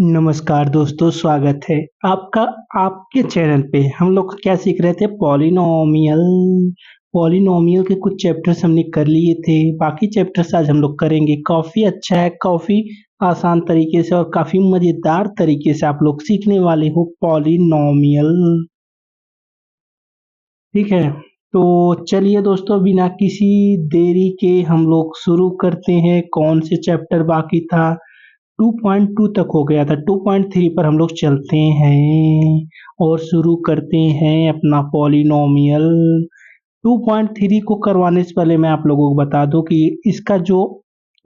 नमस्कार दोस्तों, स्वागत है आपका आपके चैनल पे। हम लोग क्या सीख रहे थे? पॉलिनोमियल। पॉलिनोमियल के कुछ चैप्टर्स हमने कर लिए थे, बाकी चैप्टर्स आज हम लोग करेंगे। काफ़ी अच्छा है, काफ़ी आसान तरीके से और काफ़ी मज़ेदार तरीके से आप लोग सीखने वाले हो पॉलिनोमियल। ठीक है, तो चलिए दोस्तों, बिना किसी देरी के हम लोग शुरू करते हैं। कौन से चैप्टर बाकी था? 2.2 तक हो गया था, 2.3 पर हम लोग चलते हैं और शुरू करते हैं अपना पॉलिनोमियल। 2.3 को करवाने से पहले मैं आप लोगों को बता दूं कि इसका जो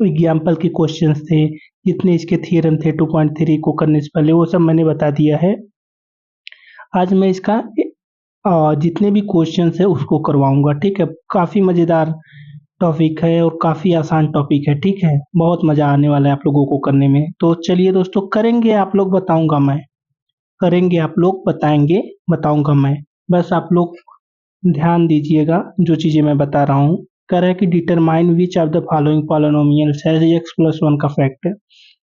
एग्जाम्पल के क्वेश्चंस थे, जितने इसके थियरम थे 2.3 को करने से पहले, वो सब मैंने बता दिया है। आज मैं इसका जितने भी क्वेश्चंस है उसको करवाऊंगा। ठीक है, काफ़ी मज़ेदार टॉपिक है और काफ़ी आसान टॉपिक है। ठीक है, बहुत मज़ा आने वाला है आप लोगों को करने में। तो चलिए दोस्तों, करेंगे आप लोग, बताऊंगा मैं। करेंगे आप लोग, बताएंगे, बताऊंगा मैं। बस आप लोग ध्यान दीजिएगा जो चीज़ें मैं बता रहा हूँ। कह रहा है कि determine which of the following polynomials has x plus one का फैक्टर।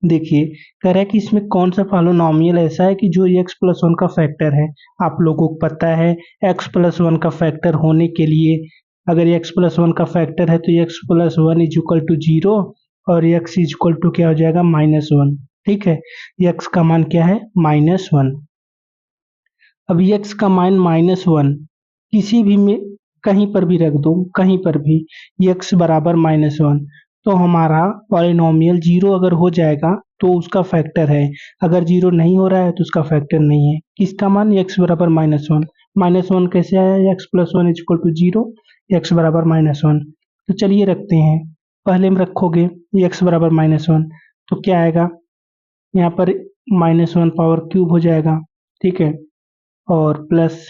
देखिए, कह रहा है कि इसमें कौन सा पॉलिनोमियल ऐसा है कि जो एक्स प्लस वन का फैक्टर है। आप लोगों को पता है, एक्स प्लस वन का फैक्टर होने के लिए, अगर एक्स प्लस वन का फैक्टर है तो x plus one is equal to zero और एक्स इज इक्वल टू क्या हो जाएगा? Minus one. ठीक है, एक्स का मान क्या है? Minus one. अब एक्स का मान माइनस वन किसी भी में कहीं पर भी रख दो, कहीं पर भी एक्स बराबर माइनस वन, तो हमारा पॉलिनोमियल जीरो अगर हो जाएगा तो उसका फैक्टर है। अगर जीरो नहीं हो रहा है तो उसका फैक्टर नहीं है। किसका मान? एक्स बराबर माइनस वन। माइनस वन कैसे आया? X plus one is equal to zero, x बराबर माइनस वन। तो चलिए रखते हैं। पहले में रखोगे एक्स बराबर माइनस वन तो क्या आएगा? यहाँ पर माइनस वन पावर क्यूब हो जाएगा। ठीक है, और प्लस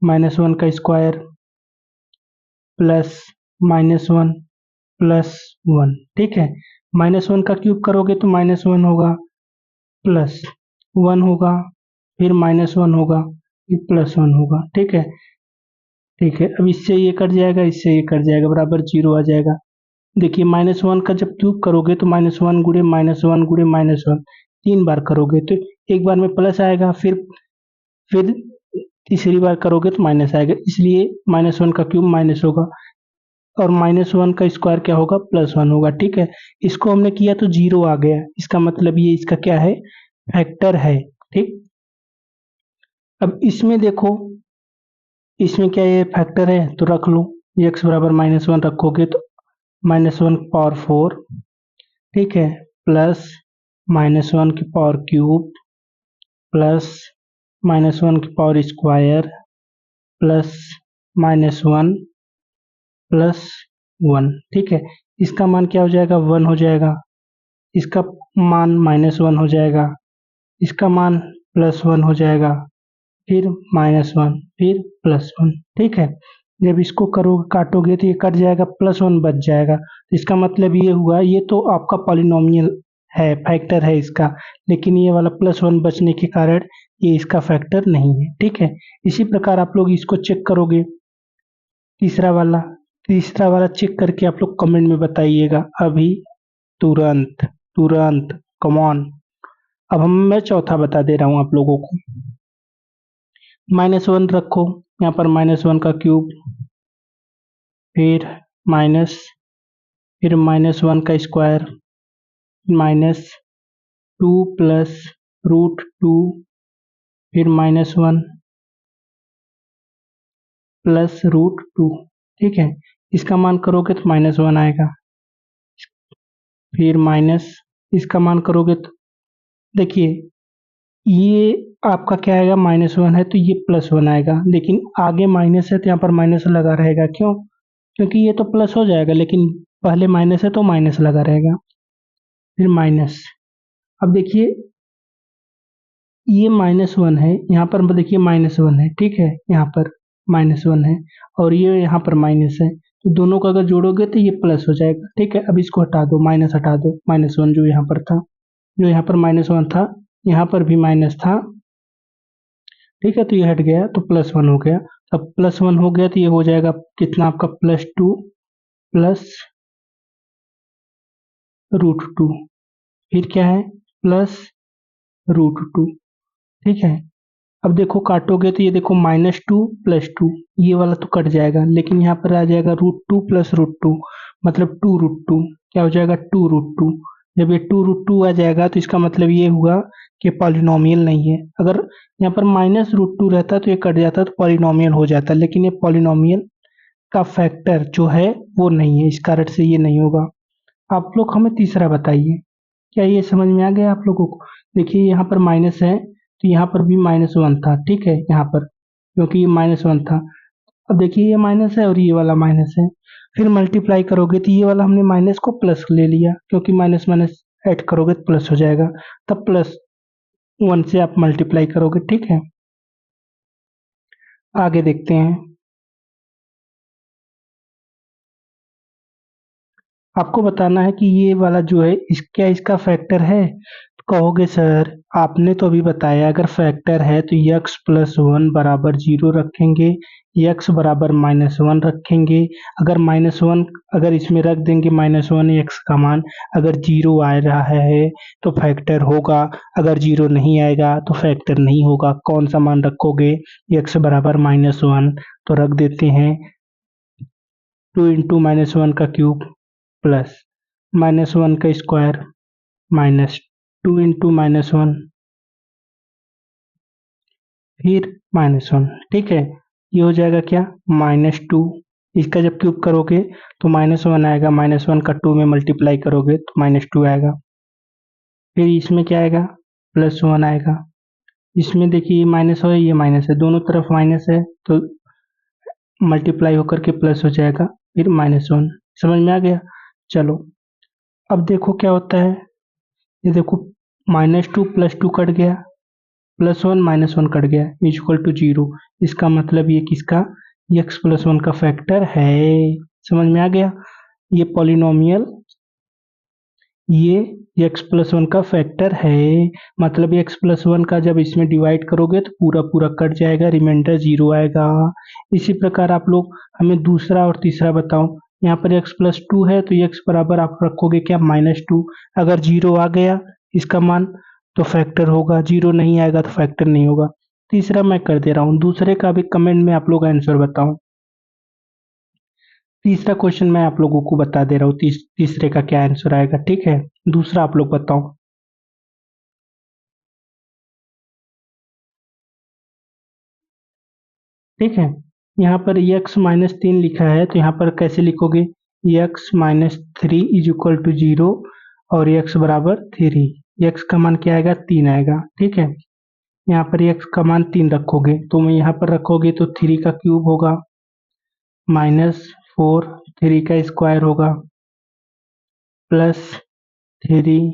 माइनस वन का square plus minus one plus one. ठीक है, माइनस वन का क्यूब करोगे तो माइनस वन होगा, प्लस वन होगा, फिर माइनस वन होगा, फिर प्लस वन होगा। ठीक है, ठीक है। अब इससे ये कट जाएगा, इससे ये कट जाएगा, बराबर जीरो आ जाएगा। देखिए, माइनस वन का जब क्यूब करोगे तो माइनस वन गुड़े माइनस वन गुड़े माइनस वन, तीन बार करोगे तो एक बार में प्लस आएगा, फिर तीसरी बार करोगे तो माइनस आएगा, इसलिए माइनस वन का क्यूब माइनस होगा और माइनस वन का स्क्वायर क्या होगा? प्लस वन होगा। ठीक है, इसको हमने किया तो जीरो आ गया, इसका मतलब ये इसका क्या है? फैक्टर है। ठीक, अब इसमें देखो, इसमें क्या ये फैक्टर है तो रख लो। एक्स बराबर माइनस वन रखोगे तो माइनस वन पावर फोर, ठीक है, प्लस माइनस वन की power cube plus minus one की power square plus minus one plus one. ठीक है, इसका मान क्या हो जाएगा? वन हो जाएगा। इसका मान माइनस वन हो जाएगा, इसका मान प्लस वन हो जाएगा, फिर माइनस वन, फिर प्लस वन। ठीक है, जब इसको करोगे, काटोगे तो ये कट जाएगा, प्लस वन बच जाएगा। तो इसका मतलब ये हुआ, ये तो आपका पॉलिनोमियल है, फैक्टर है इसका, लेकिन ये वाला प्लस वन बचने के कारण ये इसका फैक्टर नहीं है। ठीक है, इसी प्रकार आप लोग इसको चेक करोगे। तीसरा वाला, तीसरा वाला चेक करके आप लोग कमेंट में बताइएगा अभी, तुरंत, तुरंत, कम ऑन। अब मैं चौथा बता दे रहा हूँ आप लोगों को। माइनस वन रखो, यहाँ पर माइनस वन का क्यूब, फिर माइनस, फिर माइनस वन का square, minus two plus root two, फिर minus one plus root two. ठीक है, इसका मान करोगे तो माइनस वन आएगा, फिर माइनस, इसका मान करोगे तो देखिए, ये आपका क्या आएगा? माइनस वन है तो ये प्लस वन आएगा, लेकिन आगे माइनस है तो यहाँ पर माइनस लगा रहेगा। क्यों? क्योंकि ये तो प्लस हो जाएगा, लेकिन पहले माइनस है तो माइनस लगा रहेगा, फिर माइनस। अब देखिए, ये माइनस वन है, यहाँ पर देखिए माइनस वन है। ठीक है, यहाँ पर माइनस वन है और ये यहाँ पर माइनस है, तो दोनों को अगर जोड़ोगे तो ये प्लस हो जाएगा। ठीक है, अब इसको हटा दो, माइनस हटा दो, माइनस वन जो यहाँ पर था, जो यहाँ पर माइनस वन था, यहाँ पर भी माइनस था। ठीक है, तो ये हट गया तो प्लस वन हो गया। अब प्लस वन हो गया तो ये हो जाएगा कितना आपका? Plus two plus root two, फिर क्या है? प्लस √2। ठीक है, अब देखो काटोगे तो ये देखो -2 + 2, ये वाला तो कट जाएगा, लेकिन यहाँ पर आ जाएगा √2 + √2, मतलब 2√2। क्या हो जाएगा? 2√2। जब ये 2√2 आ जाएगा तो इसका मतलब ये हुआ कि पॉलिनोमियल नहीं है। अगर यहाँ पर -√2 रहता तो ये कट जाता तो पॉलिनोमियल हो जाता, लेकिन ये पॉलिनोमियल का फैक्टर जो है वो नहीं है, इस कारण से ये नहीं होगा। आप लोग हमें तीसरा बताइए, क्या ये समझ में आ गया आप लोगों को? देखिए यहाँ पर माइनस है तो यहाँ पर भी -1 था, ठीक है, यहाँ पर क्योंकि ये -1 था। अब देखिए ये माइनस है और ये वाला माइनस है, फिर मल्टीप्लाई करोगे तो ये वाला हमने माइनस को प्लस ले लिया, क्योंकि माइनस माइनस ऐड करोगे तो प्लस हो जाएगा, तब +1 से आप मल्टीप्लाई करोगे। ठीक है, आगे देखते हैं। आपको बताना है कि ये वाला जो है क्या इसका फैक्टर है? कहोगे सर आपने तो अभी बताया अगर फैक्टर है तो x+1 बराबर 0 रखेंगे, x बराबर -1 रखेंगे। अगर -1 अगर इसमें रख देंगे -1 x का मान, अगर 0 आ रहा है तो फैक्टर होगा, अगर 0 नहीं आएगा तो फैक्टर नहीं होगा। कौन सा मान रखोगे? x बराबर -1, तो रख देते हैं 2 × -1 का क्यूब प्लस -1 का स्क्वायर माइनस 2 × -1 फिर -1। ठीक है, ये हो जाएगा क्या? -2। इसका जब क्यूब करोगे तो -1 आएगा, -1 का 2 में मल्टीप्लाई करोगे तो -2 आएगा। फिर इसमें क्या आएगा? +1 आएगा। इसमें देखिए ये माइनस है, ये माइनस है, दोनों तरफ माइनस है तो मल्टीप्लाई होकर के प्लस हो जाएगा, फिर -1। समझ में आ गया? चलो अब देखो क्या होता है। ये देखो -2 + 2 कट गया, +1 -1 कट गया, = 0। इसका मतलब ये किसका? x+1 का फैक्टर है। समझ में आ गया? ये पॉलिनोमियल ये x+1 का फैक्टर है, मतलब x+1 का जब इसमें डिवाइड करोगे तो पूरा पूरा कट जाएगा, रिमाइंडर 0 आएगा। इसी प्रकार आप लोग हमें दूसरा और तीसरा बताओ। यहाँ पर x+2 है तो x बराबर आप रखोगे क्या? -2। अगर 0 आ गया इसका मान तो फैक्टर होगा, 0 नहीं आएगा तो फैक्टर नहीं होगा। तीसरा मैं कर दे रहा हूँ, दूसरे का भी कमेंट में आप लोग आंसर बताओ। तीसरा क्वेश्चन मैं आप लोगों को बता दे रहा हूँ, तीसरे का क्या आंसर आएगा। ठीक है, दूसरा आप लोग बताओ। ठीक है, यहाँ पर x-3 लिखा है तो यहाँ पर कैसे लिखोगे? x-3 = 0 और x बराबर 3। x का मान क्या आएगा? 3 आएगा। ठीक है, यहाँ पर x का मान 3 रखोगे तो मैं यहाँ पर रखोगे तो 3 का क्यूब होगा, -4, 3 का स्क्वायर होगा, +3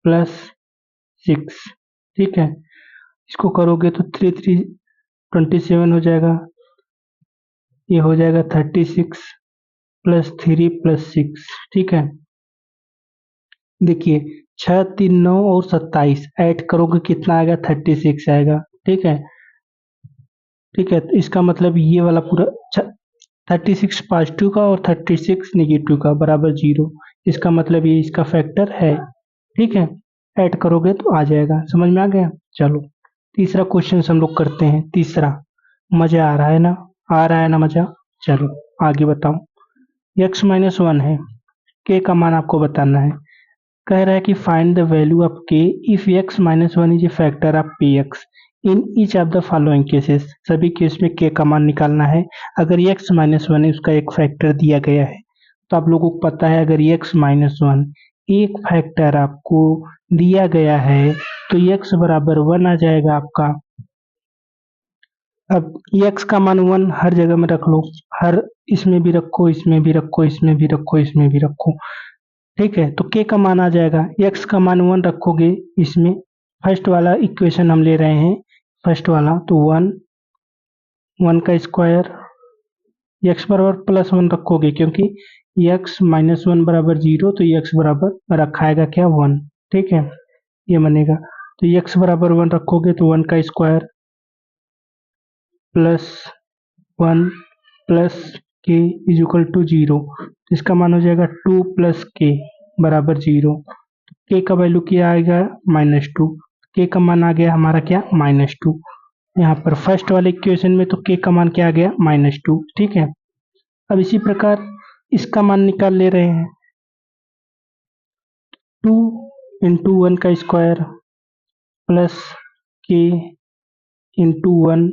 +6। ठीक है, इसको करोगे तो 3 3 27 हो जाएगा, ये हो जाएगा 36 +3 +6। ठीक है, देखिए 6 3 9 और 27 ऐड करोगे कितना आएगा? 36 आएगा। ठीक है, ठीक है, तो इसका मतलब ये वाला पूरा 36 पॉजिटिव का और 36 नेगेटिव का बराबर 0। इसका मतलब ये इसका फैक्टर है। ठीक है, ऐड करोगे तो आ जाएगा। समझ में आ गया? चलो तीसरा क्वेश्चन हम लोग करते हैं। तीसरा, मजा आ रहा है ना? आ रहा है ना मजा? चलो आगे बताओ। x-1 है, k का मान आपको बताना है। कह रहा है कि find the value of k if x-1 is a factor of px in each of the following cases. सभी केस में k का मान निकालना है। अगर x-1 है उसका एक फैक्टर दिया गया है तो आप लोगों को पता है अगर x-1 एक फैक्टर आपको दिया गया है तो x बराबर 1 आ जाएगा आपका। अब x का मान 1 हर जगह में रख लो, हर इसमें भी रखो, इसमें भी रखो, इसमें भी रखो, इसमें भी रखो। ठीक है, तो k का मान आ जाएगा, x का मान 1 रखोगे इसमें, फर्स्ट वाला इक्वेशन हम ले रहे हैं, फर्स्ट वाला, तो 1 1 का स्क्वायर, x बराबर +1 रखोगे क्योंकि x-1 बराबर 0 तो x बराबर रखा आएगा क्या? 1। ठीक है, ये बनेगा, तो x बराबर 1 रखोगे तो 1 का स्क्वायर +1 +k = 0। तो इसका मान हो जाएगा 2 + k बराबर 0। k का वैल्यू क्या आएगा? -2। के का मान आ गया हमारा क्या, -2। यहाँ पर फर्स्ट वाले इक्वेशन में तो के का मान क्या आ गया, -2। ठीक है, अब इसी प्रकार इसका मान निकाल ले रहे हैं। 2 इंटू 1 का स्क्वायर प्लस के into 1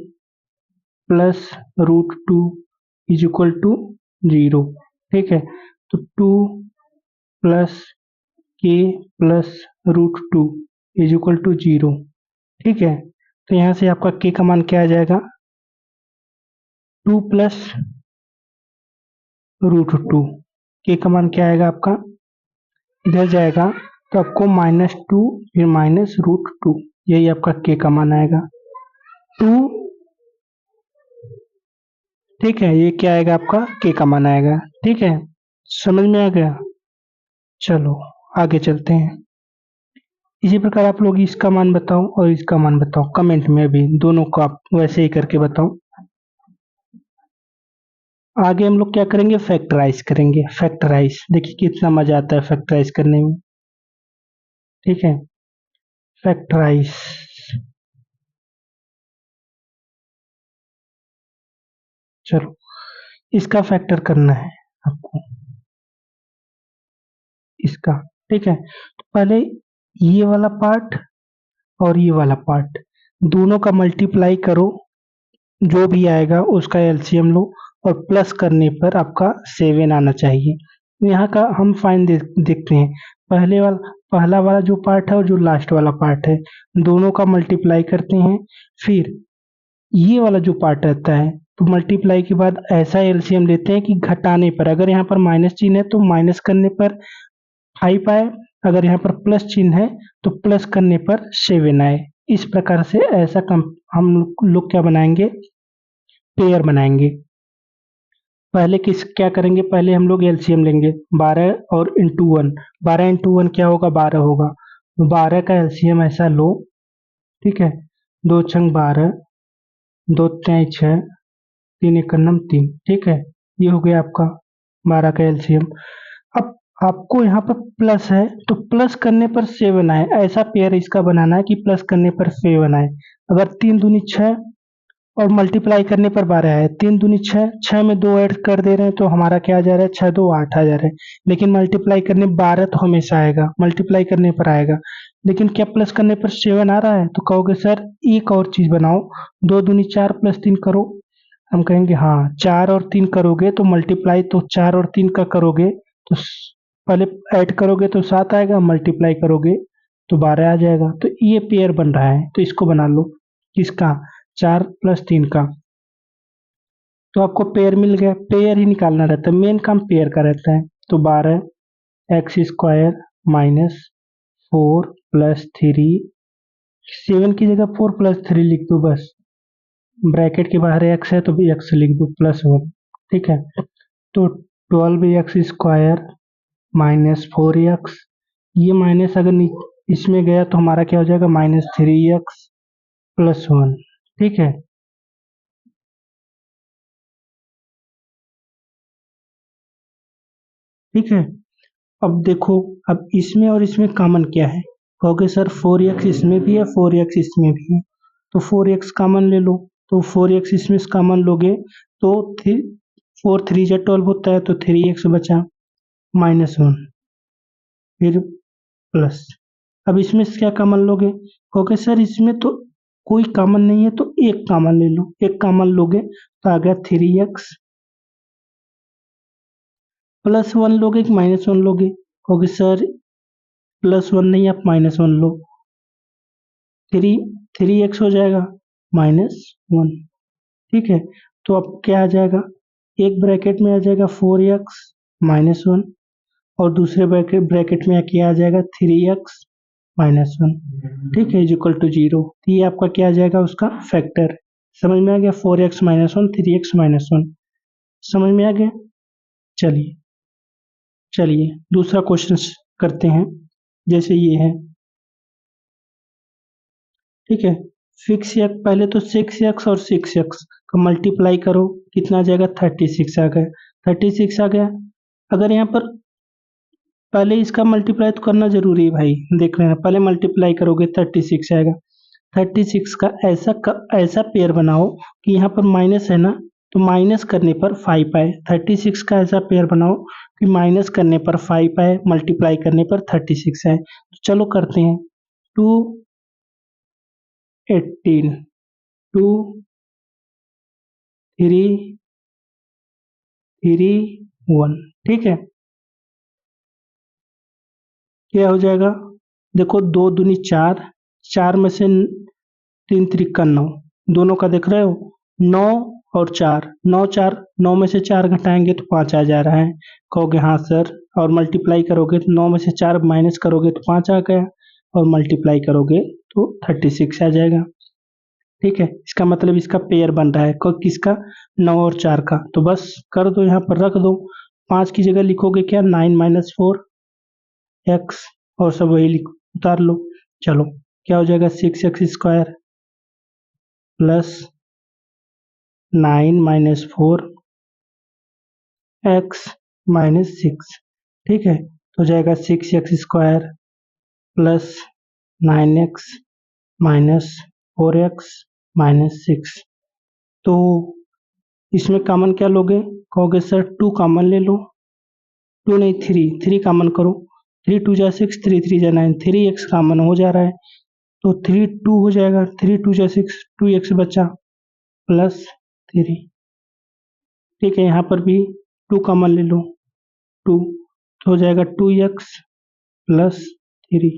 plus √2 is equal to 0। ठीक है, तो 2 प्लस के प्लस √2 इज इक्वल टू 0। ठीक है, तो यहाँ से आपका के का मान क्या आ जाएगा, 2 प्लस √2। के का मान क्या आएगा आपका, इधर जाएगा तो आपको -2 फिर -√2, यही आपका के का मान आएगा 2। ठीक है, ये क्या आएगा आपका, के का मान आएगा। ठीक है, समझ में आ गया। चलो आगे चलते हैं। इसी प्रकार आप लोग इसका मान बताओ और इसका मान बताओ कमेंट में, अभी दोनों को आप वैसे ही करके बताओ। आगे हम लोग क्या करेंगे, फैक्टराइज करेंगे। फैक्टराइज देखिए कितना मजा आता है फैक्टराइज करने में। ठीक है, फैक्टराइज, चलो इसका फैक्टर करना है आपको, इसका। ठीक है, तो पहले ये वाला पार्ट और ये वाला पार्ट दोनों का मल्टीप्लाई करो, जो भी आएगा उसका एलसीएम लो और प्लस करने पर आपका 7 आना चाहिए। यहाँ का हम फाइन देखते हैं। पहला वाला जो पार्ट है और जो लास्ट वाला पार्ट है, दोनों का मल्टीप्लाई करते हैं। फिर ये वाला जो पार्ट रहता है, तो मल्टीप्लाई के बाद ऐसा एलसीएम लेते हैं कि घटाने पर, अगर यहाँ पर माइनस चिन्ह है तो माइनस करने पर 5 आए, अगर यहाँ पर प्लस चिन्ह है तो प्लस करने पर 7 आए। इस प्रकार से ऐसा हम लोग क्या बनाएंगे, पेयर बनाएंगे। पहले क्या करेंगे, पहले हम लोग एलसीएम लेंगे 12 और इंटू 1। 12 इंटू 1 क्या होगा, 12 होगा। तो 12 का एलसीएम ऐसा लो। ठीक है, 2 छंग 12, 2 तिहाई 6, 3 एक नम 3। ठीक है, ये हो गया आपका 12 का एलसीएम। अब आपको यहाँ पर प्लस है तो प्लस करने पर 7 आए, ऐसा पेयर इसका बनाना है कि प्लस करने पर 7 आए। अगर 3 दूनी 6 और मल्टीप्लाई करने पर 12 आए, 3 दूनी 6, 6 में 2 ऐड कर दे रहे हैं तो हमारा क्या आ जा रहा है, 6 2 8 आ जा रहा है। लेकिन मल्टीप्लाई करने 12 तो हमेशा आएगा, मल्टीप्लाई करने पर आएगा। लेकिन क्या प्लस करने पर 7 आ रहा है, तो कहोगे सर एक और चीज बनाओ, 2 दूनी 4 प्लस 3 करो। हम कहेंगे हाँ, 4 और 3 करोगे तो मल्टीप्लाई तो 4 और 3 का करोगे तो पहले ऐड करोगे तो 7 आएगा, मल्टीप्लाई करोगे तो 12 आ जाएगा। तो ये पेयर बन रहा है, तो इसको बना लो। किसका, 4 प्लस 3 का। तो आपको पेयर मिल गया। पेयर ही निकालना रहता है, मेन काम पेयर का रहता है। तो 12x² माइनस 4 प्लस 3, 7 की जगह 4 प्लस 3 लिख दो बस। ब्रैकेट के बाहर x है तो भी x लिख दो +1। ठीक है, तो 12x² माइनस 4x, ये माइनस अगर इसमें गया तो हमारा क्या हो जाएगा, -3x + 1। ठीक है, ठीक है। अब देखो, अब इसमें और इसमें कॉमन क्या है, कहोगे सर 4x इसमें भी है 4x इसमें भी है, तो 4x कॉमन ले लो। तो 4x इसमें से कॉमन लोगे तो 4 3 जा 12 होता है, तो 3x बचा -1 फिर प्लस। अब इसमें से क्या कॉमन लोगे, कहोगे सर इसमें तो कोई कॉमन नहीं है तो एक कॉमन ले लो। एक कॉमन लोगे तो आ गया 3x +1 लोगे कि -1 लोगे, कहोगे सर +1 नहीं आप -1 लो, 3x हो जाएगा -1। ठीक है, तो अब क्या आ जाएगा, एक ब्रैकेट में आ जाएगा 4x -1 और दूसरे ब्रैकेट में क्या आ जाएगा 3x -1। ठीक है, इज इक्वल टू 0। तो ये आपका क्या आ जाएगा, उसका फैक्टर। समझ में आ गया, 4x -1 3x -1। समझ में आ गया। चलिए चलिए दूसरा क्वेश्चन करते हैं। जैसे ये है, ठीक है, फिक्स एक्स, पहले तो 6x और 6x का मल्टीप्लाई करो, कितना आ जाएगा 36 आ गया। 36 आ गया। अगर यहाँ पर पहले इसका मल्टीप्लाई तो करना जरूरी है भाई, देख लेना। पहले मल्टीप्लाई करोगे 36 आएगा। 36 का ऐसा पेयर बनाओ कि यहाँ पर माइनस है ना, तो माइनस करने पर 5 आए। 36 का ऐसा पेयर बनाओ कि माइनस करने पर 5 आए, मल्टीप्लाई करने पर 36 आए। तो चलो करते हैं। 2 18 2 3 3 1, ठीक है। क्या हो जाएगा? देखो, 2 दूनी 4, 4 में से 3 त्रिक का 9, दोनों का देख रहे हो? 9 और 4, 9 4, 9 में से 4 घटाएंगे तो 5 आ जा रहा है। कहोगे हाँ सर, और मल्टीप्लाई करोगे तो 9 में से 4 माइनस करोगे तो 5 आ गया, और मल्टीप्लाई करोगे तो 36 आ जाएगा। ठीक है, इसका मतलब इसका पेयर बन रहा है किसका? 9 और 4 का। तो बस कर दो, यहाँ पर रख दो। 5 की जगह लिखोगे क्या? 9 माइनस 4 एक्स, और सब वही लिख उतार लो। चलो, क्या हो जाएगा? 6x² plus 9 minus 4 x minus 6, ठीक है। तो हो जाएगा 6x² plus 9x minus 4x minus 6। तो इसमें कॉमन क्या लोगे? कहोगे सर 2 कॉमन ले लो। 2 नहीं, 3 कॉमन करो। 3 2 जा 6, 3 3 जा 9, 3x कॉमन हो जा रहा है, तो 3 2 हो जाएगा। 3 2 जा 6, 2x बचा प्लस 3, ठीक है। यहाँ पर भी 2 कॉमन ले लो, 2, तो हो जाएगा 2x प्लस 3,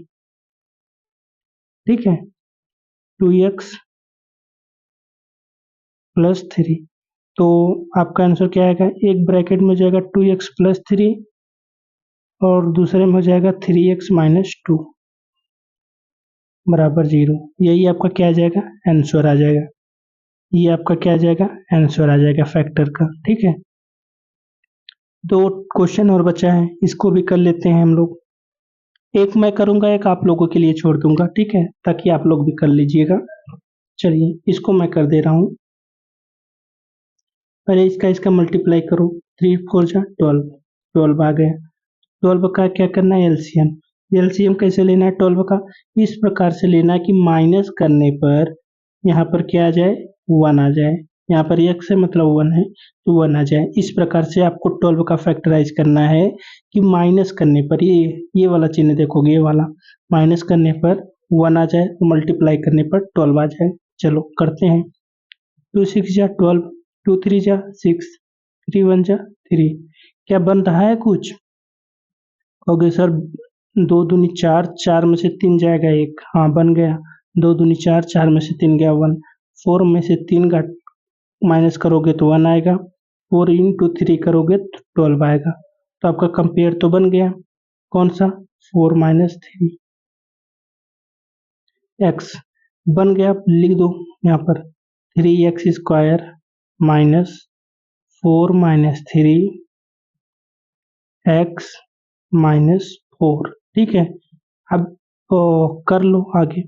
ठीक है। 2x प्लस 3, तो आपका आंसर क्या आएगा? एक ब्रैकेट में हो जाएगा 2x प्लस 3, और दूसरे में हो जाएगा 3x माइनस 2 बराबर 0। यही आपका क्या आ जाएगा? आंसर आ जाएगा। ये आपका क्या आ जाएगा? आंसर आ जाएगा फैक्टर का, ठीक है। 2 क्वेश्चन और बचा है, इसको भी कर लेते हैं हम लोग। एक मैं करूंगा, एक आप लोगों के लिए छोड़ दूंगा, ठीक है, ताकि आप लोग भी कर लीजिएगा। चलिए, इसको मैं कर दे रहा हूँ। पहले इसका मल्टीप्लाई करो। 3 4 जा 12, 12 आ गया। 12 का क्या करना है? एलसीएम। एलसीएम कैसे लेना है 12 का? इस प्रकार से लेना है कि माइनस करने पर यहाँ पर क्या आ जाए? 1 आ जाए। यहाँ पर x है मतलब 1 है, तो 1 आ जाए। इस प्रकार से आपको 12 का फैक्टराइज करना है कि माइनस करने पर ये वाला चिन्ह देखोगे, ये वाला माइनस करने पर 1 आ जाए, मल्टीप्लाई करने पर 12 आ जाए। चलो करते हैं। 2 6 जा 12, 2 3 जा 6, 3 1 जा 3। क्या बन रहा है कुछ? कहोगे सर 2 दूनी 4, 4 में से 3 जाएगा 1, हाँ बन गया। 2 दूनी 4, 4 में से 3 गया 1, 4 में से 3 का माइनस करोगे तो 1 आएगा, 4 इंटू 3 करोगे तो 12 आएगा। तो आपका कंपेयर तो बन गया। कौन सा? 4 माइनस 3 एक्स बन गया। लिख दो यहाँ पर 3x² minus 4 minus 3 x minus 4, ठीक है। अब कर लो आगे।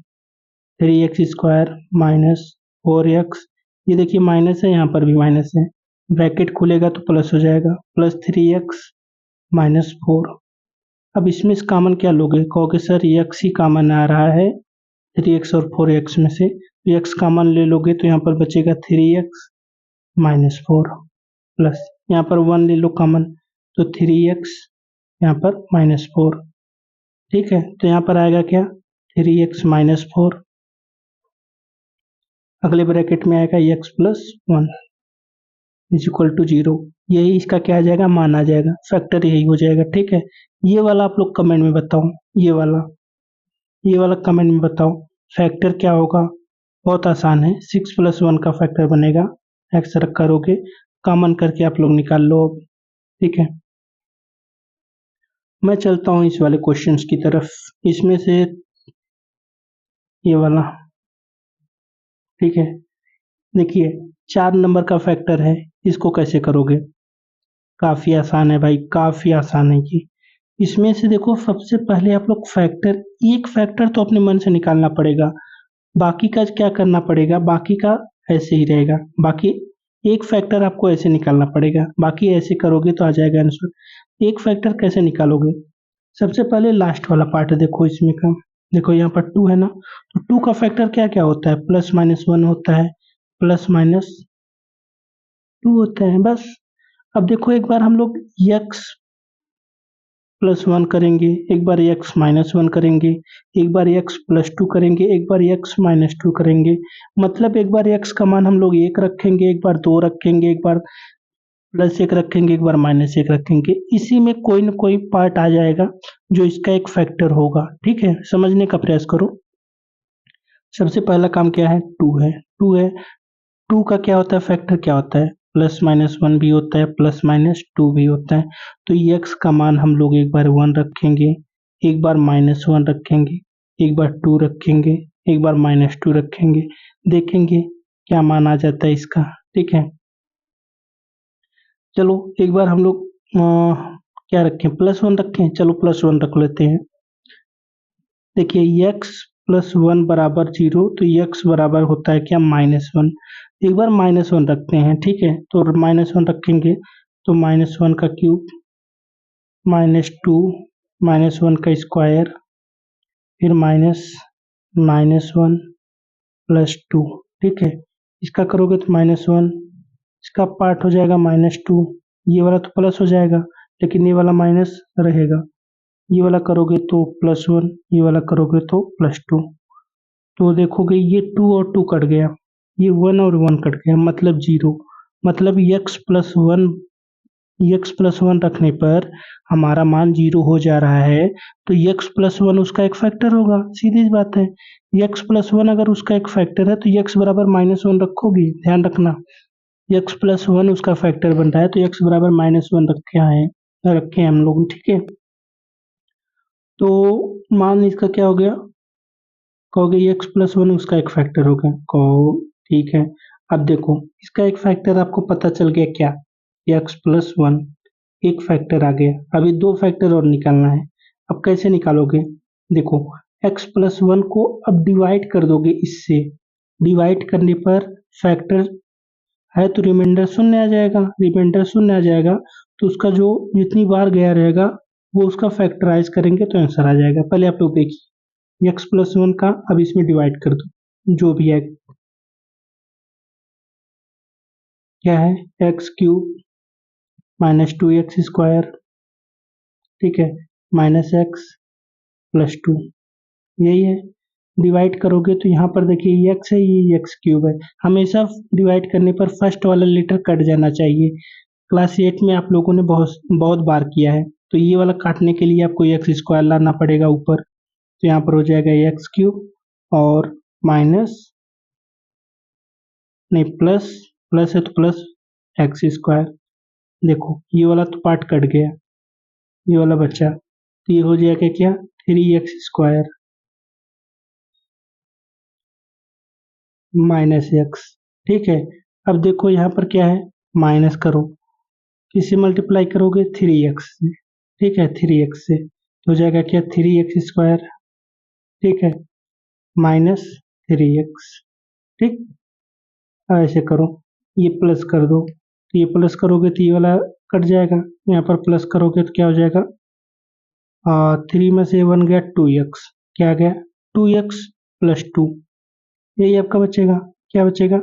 3x² माइनस 4x, ये देखिए माइनस है, यहाँ पर भी माइनस है, ब्रैकेट खुलेगा तो प्लस हो जाएगा, प्लस 3x माइनस 4। अब इसमें से कॉमन क्या लोगे? कहोगे सर x ही कॉमन आ रहा है 3x और 4x में से, तो x कॉमन ले लोगे तो यहाँ पर बचेगा 3x माइनस 4, प्लस यहाँ पर 1 ले लो कॉमन, तो 3x यहाँ पर माइनस 4, ठीक है। तो यहाँ पर आएगा क्या? 3x माइनस 4, अगले ब्रैकेट में आएगा x plus 1 is equal to 0। यही इसका क्या आ जाएगा? मान आ जाएगा, फैक्टर यही हो जाएगा, ठीक है। ये वाला आप लोग कमेंट में बताओ, ये वाला कमेंट में बताओ फैक्टर क्या होगा। बहुत आसान है, 6 प्लस 1 का फैक्टर बनेगा। एक्स रख करोगे, कॉमन करके आप लोग निकाल लो अब, ठीक है। मैं चलता हूँ इस वाले क्वेश्चंस की तरफ। इसमें से ये वाला, ठीक है, देखिए 4 नंबर का फैक्टर है, इसको कैसे करोगे? काफी आसान है भाई, काफी आसान है ये। इसमें से देखो, सबसे पहले आप लोग फैक्टर, एक फैक्टर तो अपने मन से निकालना पड़ेगा, बाकी का क्या करना पड़ेगा? बाकी का ऐसे ही रहेगा। बाकी एक फैक्टर आपको ऐसे निकालना पड़ेगा, बाकी ऐसे करोगे तो आ जाएगा आंसर। एक फैक्टर कैसे निकालोगे? सबसे पहले लास्ट वाला पार्ट देखो इसमें का। देखो यहाँ पर 2 है ना, तो 2 का फैक्टर क्या क्या होता है? प्लस माइनस 1 होता है, प्लस माइनस 2 होता है, बस। अब देखो एक बार हम लोग x प्लस 1 करेंगे, एक बार x माइनस 1 करेंगे, एक बार x प्लस 2 करेंगे, एक बार x माइनस 2 करेंगे। मतलब एक बार x का मान हम लोग 1 रखेंगे, एक बार 2 रखेंगे, एक बार प्लस 1 रखेंगे, एक बार माइनस 1 रखेंगे। इसी में कोई न कोई पार्ट आ जाएगा जो इसका एक फैक्टर होगा। ठीक है, समझने का प्रयास करो। सबसे पहला काम क्या है? 2 है, 2 है। 2 का क्या होता है? फैक्टर क्या होता है? प्लस माइनस 1 भी होता है, प्लस माइनस 2 भी होता है। तो x का मान हम लोग एक बार 1 रखेंगे, एक बार माइनस 1 रखेंगे, एक बार 2 रखेंगे, एक बार माइनस 2 रखेंगे। देखेंगे क्या मान आ जाता है इसका। ठीक है, चलो एक बार हम लोग क्या रखें? प्लस 1 रखें। चलो प्लस 1 रख लेते हैं। देखिए x प्लस 1 बराबर 0, तो x बराबर होता है क्या? माइनस 1। एक बार माइनस 1 रखते हैं। ठीक है, तो माइनस 1 रखेंगे तो माइनस 1 का क्यूब, माइनस 2, माइनस 1 का स्क्वायर, फिर माइनस माइनस 1 प्लस 2। ठीक है, इसका करोगे तो माइनस 1, इसका पार्ट हो जाएगा माइनस 2। ये वाला तो प्लस हो जाएगा, लेकिन ये वाला माइनस रहेगा। ये वाला करोगे तो प्लस 1, ये वाला करोगे तो प्लस 2। तो देखोगे ये 2 और 2 कट गया, ये 1 और 1 कट गया, मतलब 0। मतलब x प्लस 1 रखने पर हमारा मान 0 हो जा रहा है। तो x प्लस 1 उसका एक फैक्टर होगा, सीधी सी बात है। x प्लस 1 अगर उसका एक फैक्टर है तो x बराबर माइनस 1 रखोगे, ध्यान रखना। x प्लस 1 उसका फैक्टर बन रहा है, तो x बराबर माइनस 1 रखे हैं हम लोग। ठीक है, तो मान इसका क्या हो गया? कहोगे x प्लस 1 उसका एक फैक्टर होगा, कहो ठीक है। अब देखो इसका एक फैक्टर आपको पता चल गया क्या? x प्लस 1 एक फैक्टर आ गया। अभी 2 फैक्टर और निकालना है। अब कैसे निकालोगे? देखो x प्लस 1 को अब डिवाइड कर दोगे इससे। डिवाइड करने पर फैक्टर है तो रिमाइंडर शून्य आ जाएगा। रिमाइंडर शून्य आ जाएगा तो उसका जो जितनी बार गया रहेगा वो उसका फैक्टराइज करेंगे तो आंसर आ जाएगा। पहले आप लोग देखिए x प्लस 1 का अब इसमें डिवाइड कर दो, जो भी है। क्या है? X cube minus 2x square, ठीक है, माइनस एक्स प्लस 2, यही है। डिवाइड करोगे तो यहाँ पर देखिए ये x है, ये एक्स क्यूब है। हमेशा डिवाइड करने पर फर्स्ट वाला लेटर कट जाना चाहिए। क्लास 8 में आप लोगों ने बहुत बहुत बार किया है। तो ये वाला काटने के लिए आपको एक्स स्क्वायर लाना पड़ेगा ऊपर। तो यहाँ पर हो जाएगा एक्स क्यूब और माइनस, नहीं प्लस, प्लस है तो प्लस एक्स स्क्वायर। देखो ये वाला तो पार्ट कट गया, ये वाला बचा, तो ये हो जाएगा क्या? 3x square minus x. ठीक है, अब देखो यहाँ पर क्या है? माइनस करो, किससे मल्टीप्लाई करोगे? 3x से। ठीक है, 3x से तो हो जाएगा क्या? 3x स्क्वायर, ठीक है, माइनस 3x। ठीक, अब ऐसे करो, ये प्लस कर दो, तो ये प्लस करोगे तो ये वाला कट जाएगा। यहाँ पर प्लस करोगे तो क्या हो जाएगा? 3 में से 1 गया, 2x, क्या गया? 2x प्लस 2, यही आपका बचेगा। क्या बचेगा?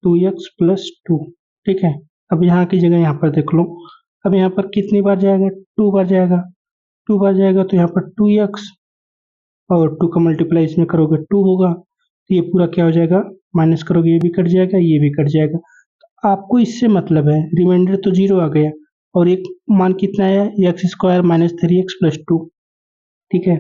2x plus 2। ठीक है, अब यहाँ की जगह यहाँ पर देख लो। अब यहाँ पर कितनी बार जाएगा? 2 बार जाएगा। 2 बार जाएगा तो यहाँ पर 2x और 2 का मल्टीप्लाई इसमें करोगे 2 होगा, तो ये पूरा क्या हो जाएगा? माइनस करोगे ये भी कट जाएगा, ये भी कट जाएगा। आपको इससे मतलब है, रिमाइंडर तो 0 आ गया और एक मान कितना आया? X square minus 3x plus 2। ठीक है,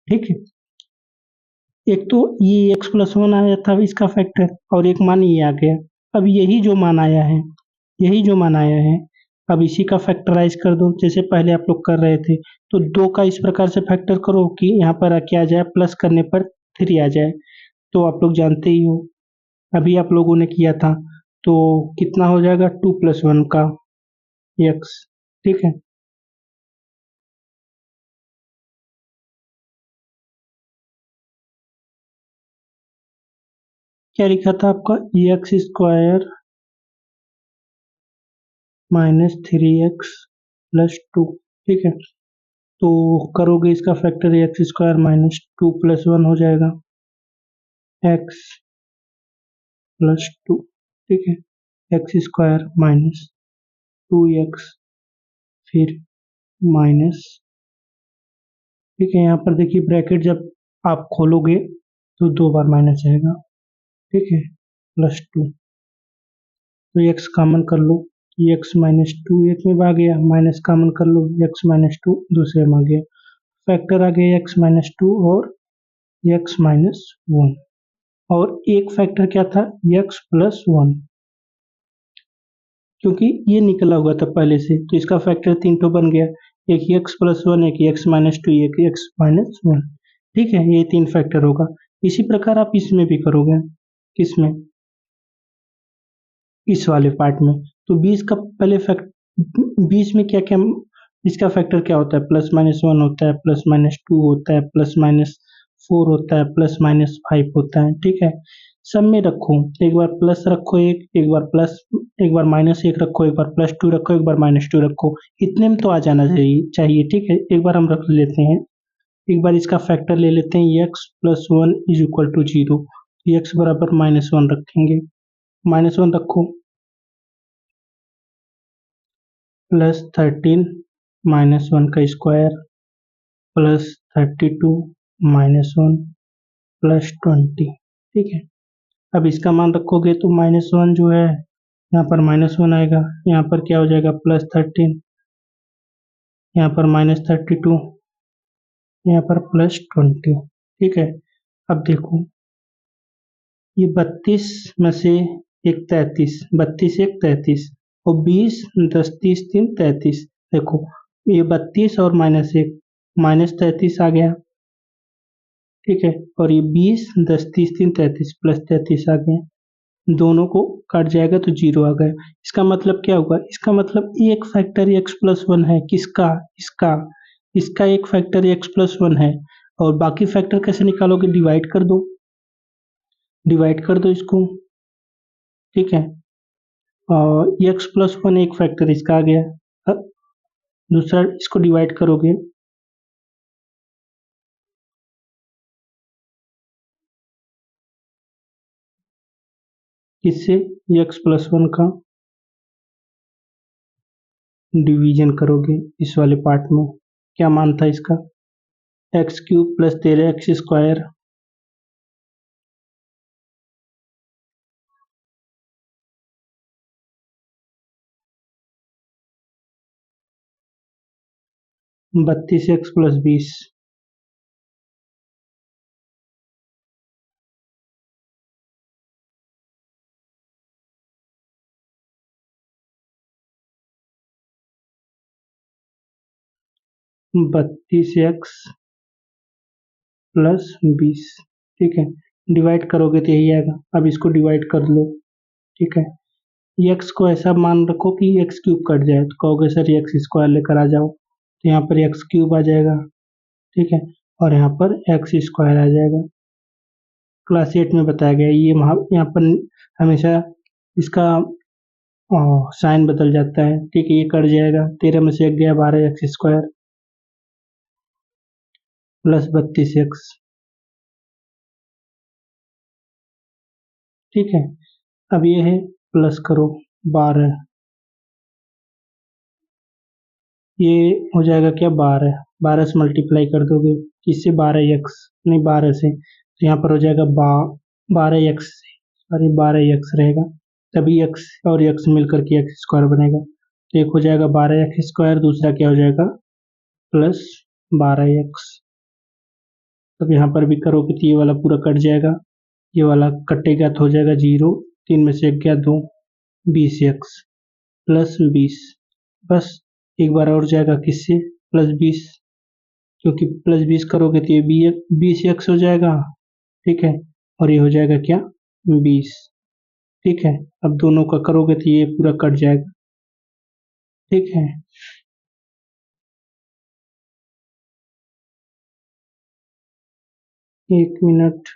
ठीक है। एक तो ये एक्स प्लस 1 आया था इसका फैक्टर, और एक मान ये आ गया। अब यही जो मान आया है, यही जो मान आया है, अब इसी का फैक्टराइज कर दो जैसे पहले आप लोग कर रहे थे। तो 2 का इस प्रकार से फैक्टर करो कि यहाँ पर क्या आ जाए? प्लस करने पर 3 आ जाए। तो आप लोग जानते ही हो, अभी आप लोगों ने किया था। तो कितना हो जाएगा? 2 + 1 का एक्स। ठीक है, क्या लिखा था आपका x square minus 3x plus 2। ठीक है, तो करोगे इसका factor x square minus 2 plus 1 हो जाएगा एक्स प्लस 2। ठीक है, एक्स स्क्वायर माइनस 2x फिर माइनस। ठीक है, यहाँ पर देखिए ब्रैकेट जब आप खोलोगे तो दो बार माइनस जाएगा। ठीक है, प्लस 2, तो एक्स कॉमन कर लो, एक्स माइनस 2 एक में आ गया, माइनस कॉमन कर लो, एक्स माइनस 2 दूसरे में आ गया। फैक्टर आ गया एक्स माइनस 2 और एक्स माइनस 1। और एक फैक्टर क्या था, एक्स प्लस 1, क्योंकि ये निकला हुआ था पहले से तो इसका फैक्टर 3 तो बन गया, एक एक्स प्लस 1, एक एक्स माइनस 2, एक एक्स माइनस 1। ठीक है, ये 3 फैक्टर होगा। इसी प्रकार आप इसमें भी करोगे, किसमें, इस वाले पार्ट में। तो 20 का पहले फैक्ट 20 में क्या क्या, इसका फैक्टर क्या होता है, प्लस माइनस 1 होता है, प्लस माइनस 2 होता है, प्लस माइनस 4 होता है, प्लस माइनस 5 होता है। ठीक है, सब में रखो, एक बार प्लस रखो, एक बार प्लस, एक बार माइनस 1 रखो, एक बार प्लस 2 रखो, एक बार माइनस 2 रखो। इतने में तो आ जाना चाहिए। ठीक है, एक बार हम रख लेते हैं, एक बार इसका फैक्टर ले लेते हैं, x plus 1 is equal to 0। X बराबर माइनस 1 रखेंगे, माइनस 1 रखो, प्लस 13 माइनस 1 का स्क्वायर प्लस 32 माइनस 1 प्लस 20। ठीक है, अब इसका मान रखोगे तो माइनस 1 जो है यहाँ पर माइनस 1 आएगा, यहाँ पर क्या हो जाएगा प्लस 13, यहाँ पर माइनस 32, यहाँ पर प्लस 20। ठीक है, अब देखो ये 32 में से एक 33, 32 एक 33 और 20 10 30 3 33। देखो ये 32 और माइनस 1 माइनस 33 आ गया। ठीक है, और ये 20 10 30 3 33 प्लस 33 आ गया, दोनों को काट जाएगा तो जीरो आ गया। इसका मतलब क्या होगा, इसका मतलब एक फैक्टर एक्स प्लस 1 है, किसका, इसका, इसका एक फैक्टर एक्स प्लस 1 है। और बाकी फैक्टर कैसे निकालोगे, डिवाइड कर दो, डिवाइड कर दो इसको। ठीक है, और एक्स प्लस 1 एक फैक्टर इसका आ गया। अब दूसरा इसको डिवाइड करोगे, इससे एक्स प्लस 1 का डिवीजन करोगे इस वाले पार्ट में। क्या मान था इसका, x cube plus 13 x square 32 x plus 20। 32 x plus 20। ठीक है, डिवाइड करोगे तो यही आएगा, अब इसको डिवाइड कर लो। ठीक है, एक्स को ऐसा मान रखो कि एक्स क्यूब कट जाए, तो कहोगे सर एक्स स्क्वायर लेकर आ जाओ, तो यहाँ पर एक्स क्यूब आ जाएगा। ठीक है, और यहाँ पर एक्स स्क्वायर आ जाएगा। क्लास 8 में बताया गया है, ये यहाँ पर हमेशा इसका साइन बदल जाता है। ठीक है, ये कट जाएगा, 13 में से एक गया, 12 एक्स स्क्वायर प्लस 32 एक्स। ठीक है, अब ये है, प्लस करो 12, ये हो जाएगा क्या, 12, 12 से मल्टीप्लाई कर दोगे, किससे, 12 एक्स, नहीं 12 से, तो यहाँ पर हो जाएगा 12 एक्स, सॉरी 12 एक्स रहेगा, तभी एक्स और एक्स मिलकर के एक्स स्क्वायर बनेगा। तो एक हो जाएगा 12 एक्स स्क्वायर, दूसरा क्या हो जाएगा प्लस 12 एक्स। तब यहाँ पर भी करोगे तो ये वाला पूरा कट जाएगा, ये वाला कटेगा तो हो जाएगा 0, 3 में से एक गया 2, 20 एक्स प्लस 20। बस एक बार और जाएगा, किससे, प्लस 20, क्योंकि प्लस 20 करोगे तो ये 20 एक्स हो जाएगा। ठीक है, और ये हो जाएगा क्या, 20। ठीक है, अब दोनों का करोगे तो ये पूरा कट जाएगा। ठीक है, 1 मिनट।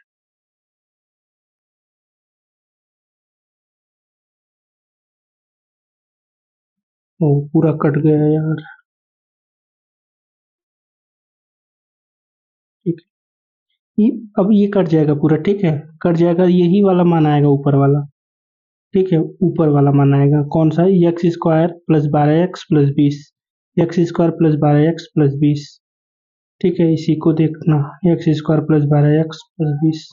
ओ पूरा कट गया यार। ठीक है, अब ये कट जाएगा पूरा, ठीक है, कट जाएगा, यही वाला मान आएगा ऊपर वाला। ठीक है, ऊपर वाला मान आएगा कौन सा, x square plus 12x+20, x square plus 12x+20। ठीक है, इसी को देखना, एक्स स्क्वायर प्लस 12x+20।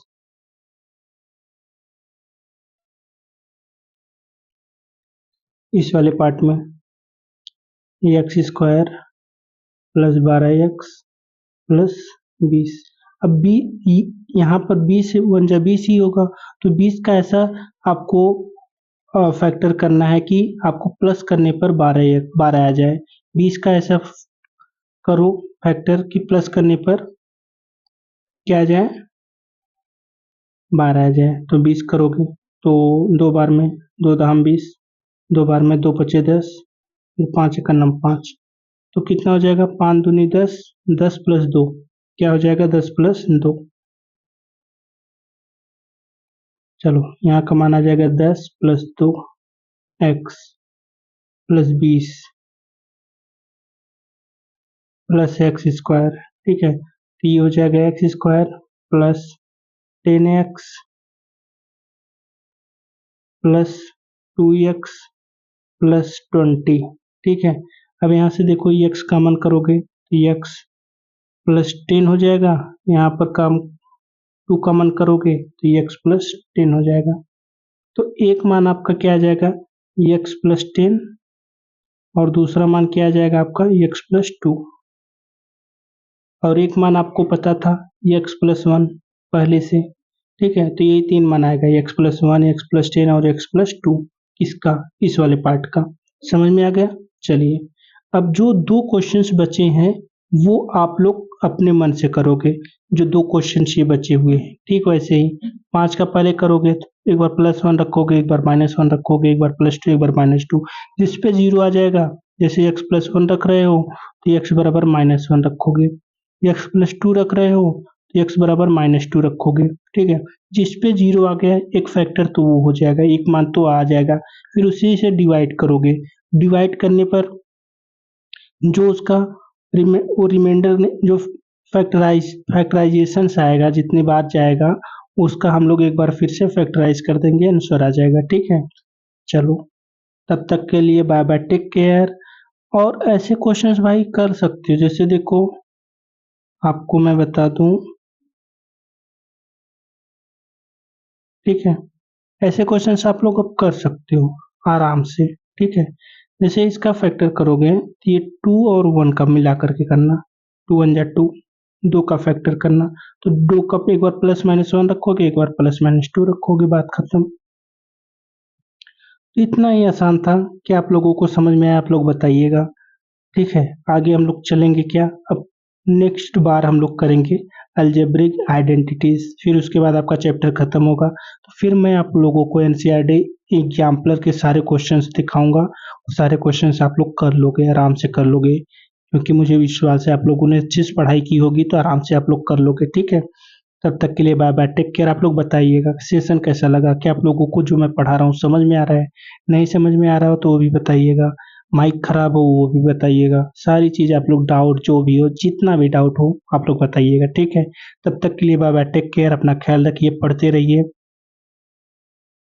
इस वाले पार्ट में एक्स स्क्वायर प्लस 12x+20। अब बी, यहाँ पर 20 ही होगा, तो 20 का ऐसा आपको फैक्टर करना है कि आपको प्लस करने पर 12 आ जाए। 20 का ऐसा करो फैक्टर कि प्लस करने पर क्या आ जाए, 12 आ जाए। तो 20 करोगे तो दो बार में, दो दहम 20, दो बार में दो पचे 10, फिर 5 एक नम 5, तो कितना हो जाएगा, 5 दूनी 10, 10+2 क्या हो जाएगा, 10+2। चलो यहाँ का मान आ जाएगा 10+2 x+20 प्लस एक्स स्क्वायर। ठीक है, तो ये हो जाएगा x square plus 10x plus 2x plus 20। ठीक है, अब यहाँ से देखो x कॉमन करोगे तो x प्लस 10 हो जाएगा, यहाँ पर काम 2 कॉमन करोगे तो x प्लस 10 हो जाएगा। तो एक मान आपका क्या आ जाएगा, x प्लस 10, और दूसरा मान क्या आ जाएगा आपका, x प्लस 2। और एक मान आपको पता था x प्लस 1 पहले से। ठीक है, तो यही तीन मान आएगा, x+1, x+10 और x+2। किसका, इस वाले पार्ट का। समझ में आ गया। चलिए, अब जो दो क्वेश्चंस बचे हैं वो आप लोग अपने मन से करोगे, जो दो क्वेश्चंस ये बचे हुए हैं। ठीक, वैसे ही 5 का पहले करोगे तो एक बार +1 रखोगे, एक बार -1 रखोगे, एक बार +2, एक बार -2, जिस पे 0 आ जाएगा, जैसे x+1 रख रहे हो तो x बराबर -1 रखोगे, x+2 रख रहे हो तो x बराबर -2 रखोगे। ठीक है, जिस पे 0 आ गया एक फैक्टर तो वो हो जाएगा, एक मान तो आ जाएगा, फिर उसी से डिवाइड करोगे। डिवाइड करने पर जो उसका वो रिमाइंडर जो फैक्टराइजेशन आएगा, जितनी बार जाएगा उसका हम लोग एक बार फिर से फैक्टराइज कर देंगे, आंसर आ जाएगा। ठीक है, चलो तब तक के लिए बाय बाय, टेक केयर। और ऐसे क्वेश्चंस भाई कर सकते हो, जैसे देखो आपको मैं बता दूं। ठीक है, ऐसे क्वेश्चंस आप लोग अब कर सकते हो आराम से। ठीक है, जैसे इसका फैक्टर करोगे तो ये 2 और 1 का मिला करके करना, 2 1 जा 2, 2 का फैक्टर करना, तो 2 का एक बार +-1 रखोगे, एक बार +-2 रखोगे, बात खत्म। तो इतना ही आसान था, क्या आप लोगों को समझ में आया, आप लोग बताइएगा। ठीक है, आगे हम लोग चलेंगे क्या, अब नेक्स्ट बार हम लोग करेंगे अलजेब्रिक आइडेंटिटीज, फिर उसके बाद आपका चैप्टर खत्म होगा। तो फिर मैं आप लोगों को एनसीईआरटी एग्जाम्पलर के सारे क्वेश्चंस दिखाऊंगा, सारे क्वेश्चंस आप लोग कर लोगे, आराम से कर लोगे, क्योंकि मुझे विश्वास है आप लोगों ने अच्छे से पढ़ाई की होगी तो आराम से आप लोग कर लोगे। ठीक है, तब तक के लिए बाय बाय, टेक केयर। आप लोग बताइएगा सेशन कैसा लगा, क्या आप लोगों को जो मैं पढ़ा रहा हूँ समझ में आ रहा है, नहीं समझ में आ रहा हो तो वो भी बताइएगा, माइक खराब हो वो भी बताइएगा, सारी चीज आप लोग डाउट जो भी हो, जितना भी डाउट हो आप लोग बताइएगा। ठीक है, तब तक के लिए बाय बाय, टेक केयर, अपना ख्याल रखिए, पढ़ते रहिए।